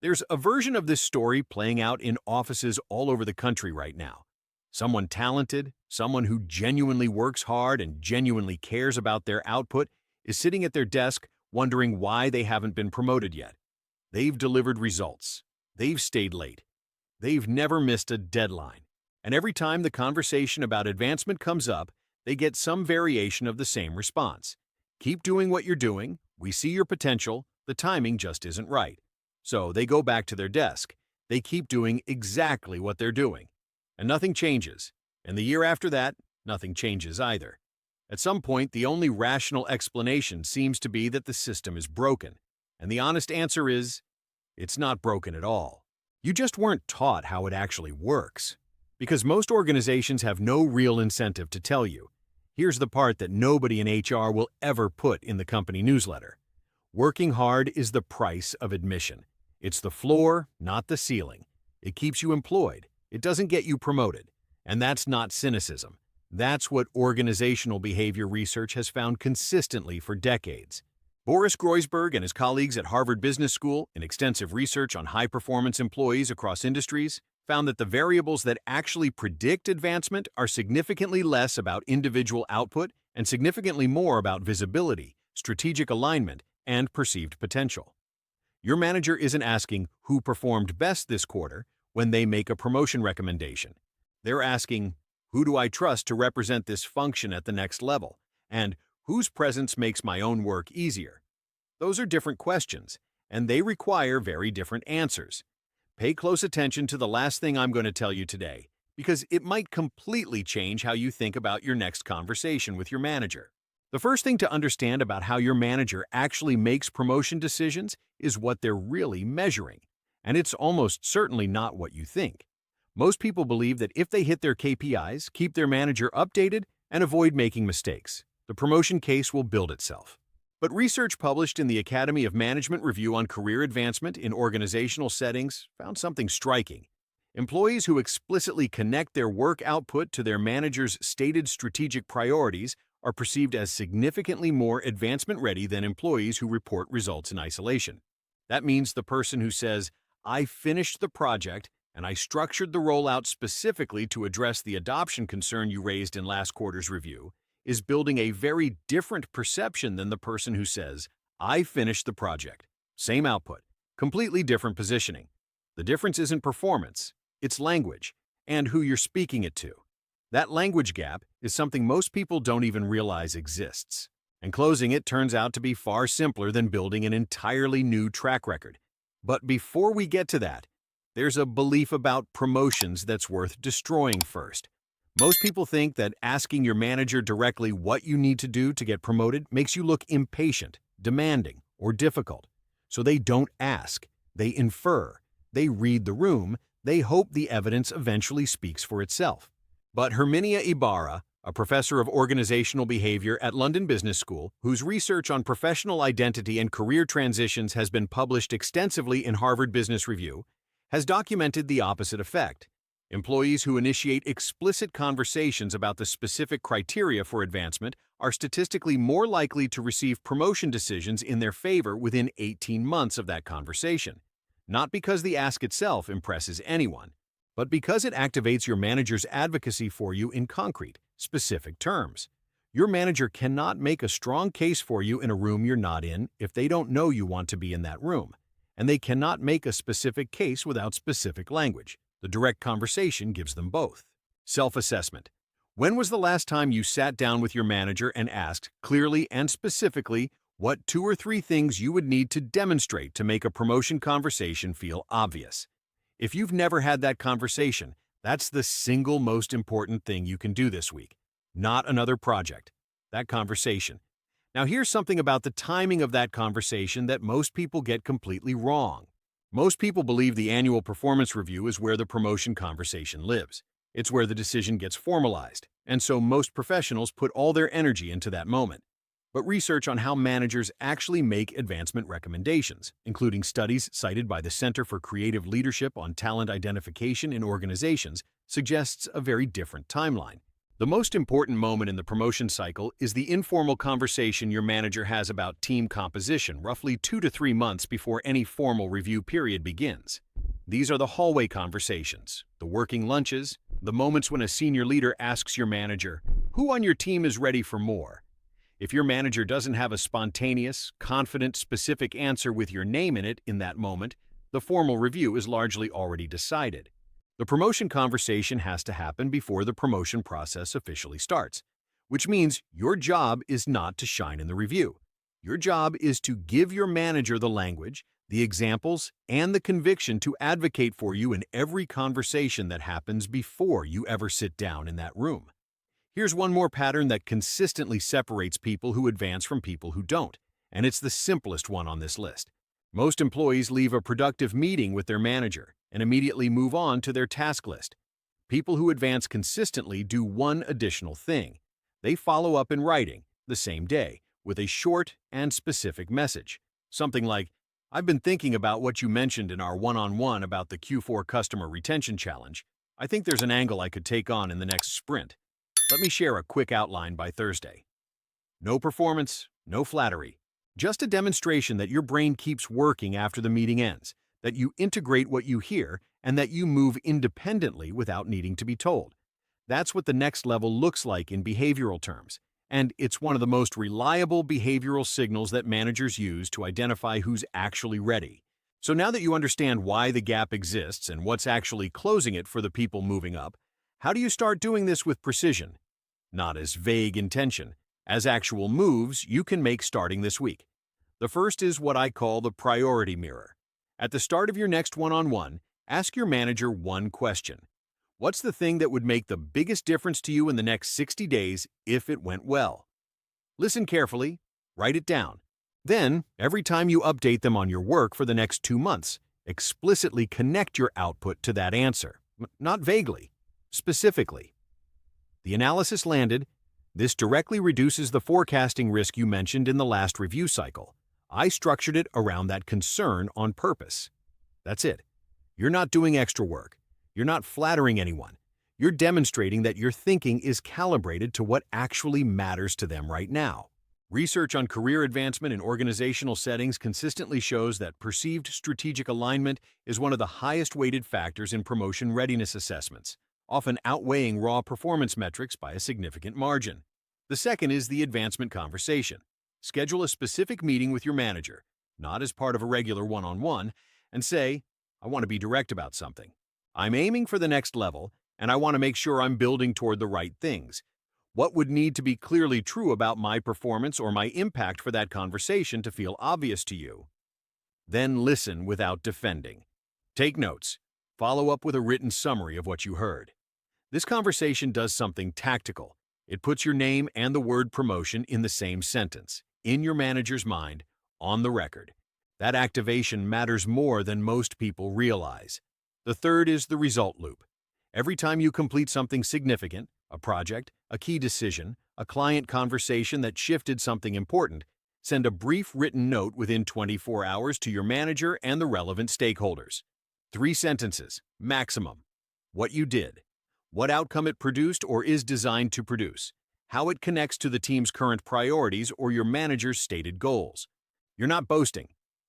There's a version of this story playing out in offices all over the country right now. Someone talented, someone who genuinely works hard and genuinely cares about their output, is sitting at their desk wondering why they haven't been promoted yet. They've delivered results. They've stayed late. They've never missed a deadline. And every time the conversation about advancement comes up, they get some variation of the same response. Keep doing what you're doing. We see your potential. The timing just isn't right. So they go back to their desk. They keep doing exactly what they're doing. And nothing changes. And the year after that, nothing changes either. At some point, the only rational explanation seems to be that the system is broken. And the honest answer is, it's not broken at all. You just weren't taught how it actually works. Because most organizations have no real incentive to tell you. Here's the part that nobody in HR will ever put in the company newsletter. Working hard is the price of admission. It's the floor, not the ceiling. It keeps you employed. It doesn't get you promoted. And that's not cynicism. That's what organizational behavior research has found consistently for decades. Boris Groysberg and his colleagues at Harvard Business School, in extensive research on high-performance employees across industries, found that the variables that actually predict advancement are significantly less about individual output and significantly more about visibility, strategic alignment, and perceived potential. Your manager isn't asking who performed best this quarter when they make a promotion recommendation. They're asking, who do I trust to represent this function at the next level? And whose presence makes my own work easier? Those are different questions, and they require very different answers. Pay close attention to the last thing I'm going to tell you today, because it might completely change how you think about your next conversation with your manager. The first thing to understand about how your manager actually makes promotion decisions is what they're really measuring. And it's almost certainly not what you think. Most people believe that if they hit their KPIs, keep their manager updated, and avoid making mistakes, the promotion case will build itself. But research published in the Academy of Management Review on Career Advancement in Organizational Settings found something striking. Employees who explicitly connect their work output to their manager's stated strategic priorities are perceived as significantly more advancement-ready than employees who report results in isolation. That means the person who says, "I finished the project and I structured the rollout specifically to address the adoption concern you raised in last quarter's review," is building a very different perception than the person who says, "I finished the project." Same output, completely different positioning. The difference isn't performance, it's language and who you're speaking it to. That language gap is something most people don't even realize exists. And closing it turns out to be far simpler than building an entirely new track record. But before we get to that, there's a belief about promotions that's worth destroying first. Most people think that asking your manager directly what you need to do to get promoted makes you look impatient, demanding, or difficult. So they don't ask, they infer, they read the room, they hope the evidence eventually speaks for itself. But Herminia Ibarra, a professor of organizational behavior at London Business School, whose research on professional identity and career transitions has been published extensively in Harvard Business Review, has documented the opposite effect. Employees who initiate explicit conversations about the specific criteria for advancement are statistically more likely to receive promotion decisions in their favor within 18 months of that conversation. Not because the ask itself impresses anyone, but because it activates your manager's advocacy for you in concrete, specific terms. Your manager cannot make a strong case for you in a room you're not in if they don't know you want to be in that room. And they cannot make a specific case without specific language. The direct conversation gives them both. Self-assessment. When was the last time you sat down with your manager and asked, clearly and specifically, what 2 or 3 things you would need to demonstrate to make a promotion conversation feel obvious? If you've never had that conversation, that's the single most important thing you can do this week. Not another project. That conversation. Now here's something about the timing of that conversation that most people get completely wrong. Most people believe the annual performance review is where the promotion conversation lives. It's where the decision gets formalized, and so most professionals put all their energy into that moment. But research on how managers actually make advancement recommendations, including studies cited by the Center for Creative Leadership on Talent Identification in Organizations, suggests a very different timeline. The most important moment in the promotion cycle is the informal conversation your manager has about team composition roughly 2 to 3 months before any formal review period begins. These are the hallway conversations, the working lunches, the moments when a senior leader asks your manager, "Who on your team is ready for more?" If your manager doesn't have a spontaneous, confident, specific answer with your name in it in that moment, the formal review is largely already decided. The promotion conversation has to happen before the promotion process officially starts, which means your job is not to shine in the review. Your job is to give your manager the language, the examples, and the conviction to advocate for you in every conversation that happens before you ever sit down in that room. Here's one more pattern that consistently separates people who advance from people who don't, and it's the simplest one on this list. Most employees leave a productive meeting with their manager and immediately move on to their task list. People who advance consistently do one additional thing. They follow up in writing, the same day, with a short and specific message. Something like, "I've been thinking about what you mentioned in our one-on-one about the Q4 customer retention challenge. I think there's an angle I could take on in the next sprint. Let me share a quick outline by Thursday." No performance, no flattery. Just a demonstration that your brain keeps working after the meeting ends, that you integrate what you hear, and that you move independently without needing to be told. That's what the next level looks like in behavioral terms, and it's one of the most reliable behavioral signals that managers use to identify who's actually ready. So now that you understand why the gap exists and what's actually closing it for the people moving up, how do you start doing this with precision? Not as vague intention, as actual moves you can make starting this week. The first is what I call the priority mirror. At the start of your next one-on-one, ask your manager one question. What's the thing that would make the biggest difference to you in the next 60 days if it went well? Listen carefully, write it down. Then, every time you update them on your work for the next 2 months, explicitly connect your output to that answer, not vaguely, specifically. The analysis landed. This directly reduces the forecasting risk you mentioned in the last review cycle. I structured it around that concern on purpose. That's it. You're not doing extra work. You're not flattering anyone. You're demonstrating that your thinking is calibrated to what actually matters to them right now. Research on career advancement in organizational settings consistently shows that perceived strategic alignment is one of the highest weighted factors in promotion readiness assessments, often outweighing raw performance metrics by a significant margin. The second is the advancement conversation. Schedule a specific meeting with your manager, not as part of a regular one-on-one, and say, "I want to be direct about something. I'm aiming for the next level, and I want to make sure I'm building toward the right things. What would need to be clearly true about my performance or my impact for that conversation to feel obvious to you?" Then listen without defending. Take notes. Follow up with a written summary of what you heard. This conversation does something tactical. It puts your name and the word promotion in the same sentence, in your manager's mind, on the record. That activation matters more than most people realize. The third is the result loop. Every time you complete something significant, a project, a key decision, a client conversation that shifted something important, send a brief written note within 24 hours to your manager and the relevant stakeholders. 3 sentences, maximum. What you did, what outcome it produced or is designed to produce, how it connects to the team's current priorities or your manager's stated goals. You're not boasting.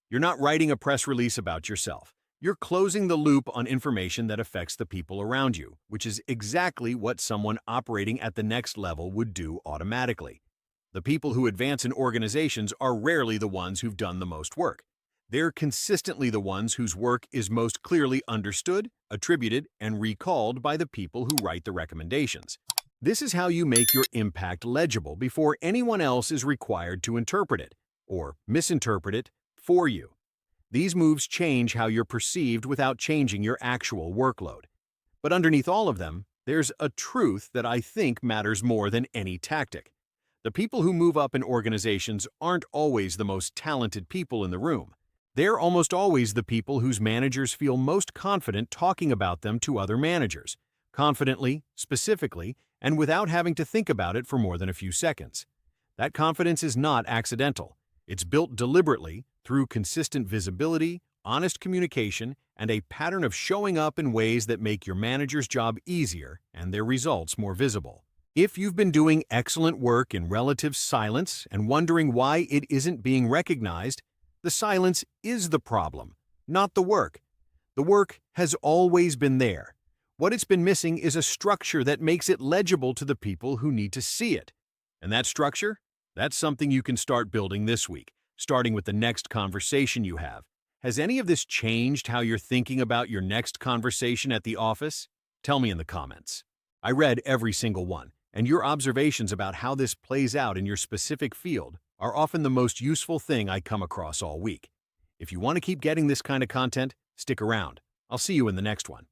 You're not writing a press release about yourself. You're closing the loop on information that affects the people around you, which is exactly what someone operating at the next level would do automatically. The people who advance in organizations are rarely the ones who've done the most work. They're consistently the ones whose work is most clearly understood, attributed, and recalled by the people who write the recommendations. This is how you make your impact legible before anyone else is required to interpret it, or misinterpret it, for you. These moves change how you're perceived without changing your actual workload. But underneath all of them, there's a truth that I think matters more than any tactic. The people who move up in organizations aren't always the most talented people in the room. They're almost always the people whose managers feel most confident talking about them to other managers, confidently, specifically, and without having to think about it for more than a few seconds. That confidence is not accidental. It's built deliberately through consistent visibility, honest communication, and a pattern of showing up in ways that make your manager's job easier and their results more visible. If you've been doing excellent work in relative silence and wondering why it isn't being recognized, the silence is the problem, not the work. The work has always been there. What it's been missing is a structure that makes it legible to the people who need to see it. And that structure? That's something you can start building this week, starting with the next conversation you have. Has any of this changed how you're thinking about your next conversation at the office? Tell me in the comments. I read every single one, and your observations about how this plays out in your specific field are often the most useful thing I come across all week. If you want to keep getting this kind of content, stick around. I'll see you in the next one.